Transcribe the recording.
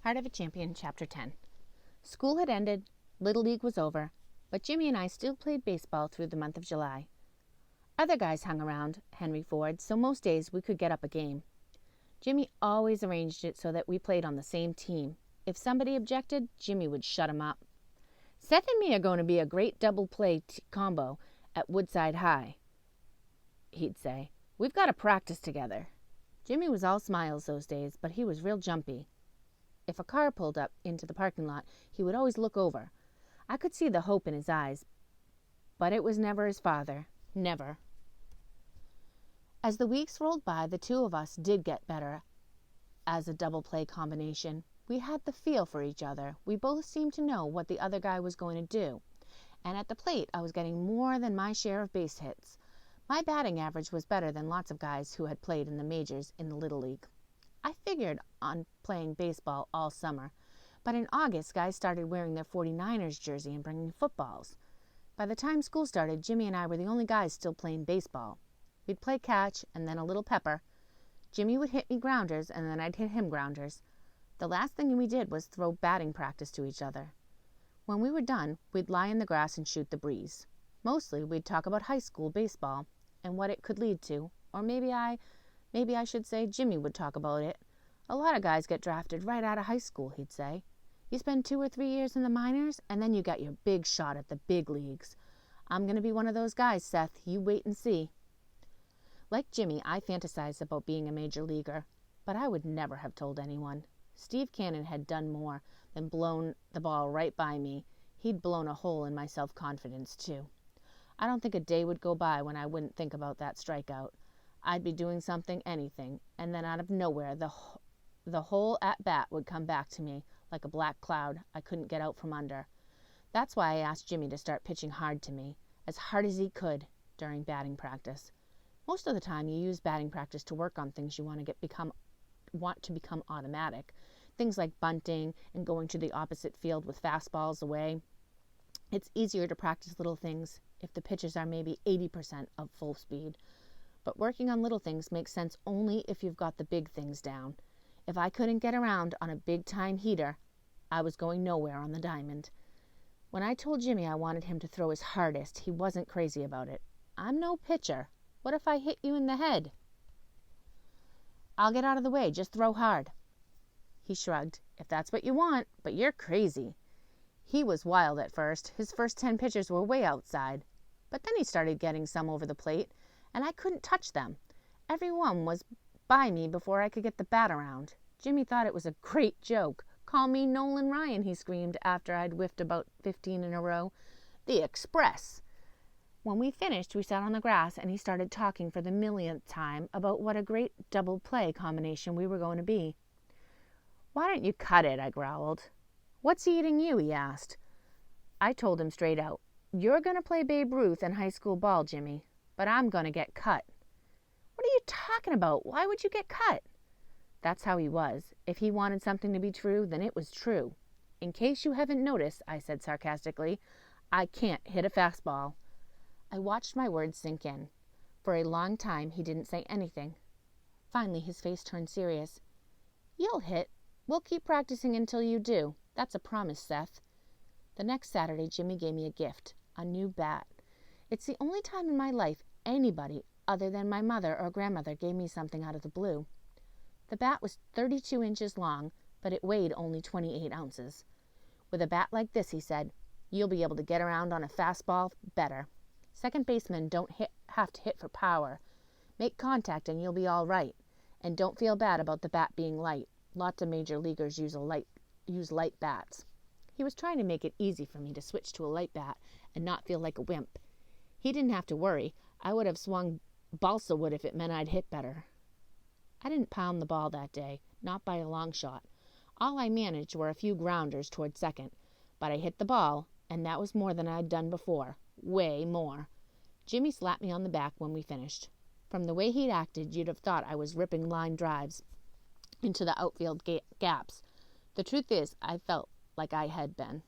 Heart of a Champion, Chapter 10. School had ended, Little League was over, but Jimmy and I still played baseball through the month of July. Other guys hung around Henry Ford, so most days we could get up a game. Jimmy always arranged it so that we played on the same team. If somebody objected, Jimmy would shut him up. Seth and me are going to be a great double play combo at Woodside High, he'd say. We've got to practice together. Jimmy was all smiles those days, but he was real jumpy. If a car pulled up into the parking lot, he would always look over. I could see the hope in his eyes, but it was never his father. Never. As the weeks rolled by, the two of us did get better as a double play combination. We had the feel for each other. We both seemed to know what the other guy was going to do. And at the plate, I was getting more than my share of base hits. My batting average was better than lots of guys who had played in the majors in the Little League. I figured on playing baseball all summer, but in August, guys started wearing their 49ers jersey and bringing footballs. By the time school started, Jimmy and I were the only guys still playing baseball. We'd play catch and then a little pepper. Jimmy would hit me grounders and then I'd hit him grounders. The last thing we did was throw batting practice to each other. When we were done, we'd lie in the grass and shoot the breeze. Mostly, we'd talk about high school baseball and what it could lead to, or maybe I should say Jimmy would talk about it. A lot of guys get drafted right out of high school, he'd say. You spend 2 or 3 years in the minors, and then you got your big shot at the big leagues. I'm going to be one of those guys, Seth. You wait and see. Like Jimmy, I fantasized about being a major leaguer, but I would never have told anyone. Steve Cannon had done more than blown the ball right by me. He'd blown a hole in my self-confidence, too. I don't think a day would go by when I wouldn't think about that strikeout. I'd be doing something, anything, and then out of nowhere, the whole at-bat would come back to me like a black cloud I couldn't get out from under. That's why I asked Jimmy to start pitching hard to me, as hard as he could, during batting practice. Most of the time, you use batting practice to work on things you want to become automatic. Things like bunting and going to the opposite field with fastballs away. It's easier to practice little things if the pitches are maybe 80% of full speed. But working on little things makes sense only if you've got the big things down. If I couldn't get around on a big-time heater, I was going nowhere on the diamond. When I told Jimmy I wanted him to throw his hardest, he wasn't crazy about it. I'm no pitcher. What if I hit you in the head? I'll get out of the way. Just throw hard. He shrugged. If that's what you want, but you're crazy. He was wild at first. His first 10 pitches were way outside. But then he started getting some over the plate, and I couldn't touch them. Every one was by me before I could get the bat around. Jimmy thought it was a great joke. Call me Nolan Ryan, he screamed after I'd whiffed about 15 in a row. The Express. When we finished, we sat on the grass, and he started talking for the millionth time about what a great double play combination we were going to be. Why don't you cut it? I growled. What's eating you? He asked. I told him straight out. You're going to play Babe Ruth in high school ball, Jimmy, but I'm going to get cut. What are you talking about? Why would you get cut? That's how he was. If he wanted something to be true, then it was true. In case you haven't noticed, I said sarcastically, I can't hit a fastball. I watched my words sink in. For a long time, he didn't say anything. Finally, his face turned serious. You'll hit. We'll keep practicing until you do. That's a promise, Seth. The next Saturday, Jimmy gave me a gift, a new bat. It's the only time in my life anybody other than my mother or grandmother gave me something out of the blue. The bat was 32 inches long, but it weighed only 28 ounces. With a bat like this, he said, you'll be able to get around on a fastball better. Second basemen don't have to hit for power. Make contact and you'll be all right. And don't feel bad about the bat being light. Lots of major leaguers use light bats. He was trying to make it easy for me to switch to a light bat and not feel like a wimp. He didn't have to worry. I would have swung balsa wood if it meant I'd hit better. I didn't pound the ball that day, not by a long shot. All I managed were a few grounders toward second, but I hit the ball, and that was more than I'd done before. Way more. Jimmy slapped me on the back when we finished. From the way he'd acted, you'd have thought I was ripping line drives into the outfield gaps. The truth is, I felt like I had been.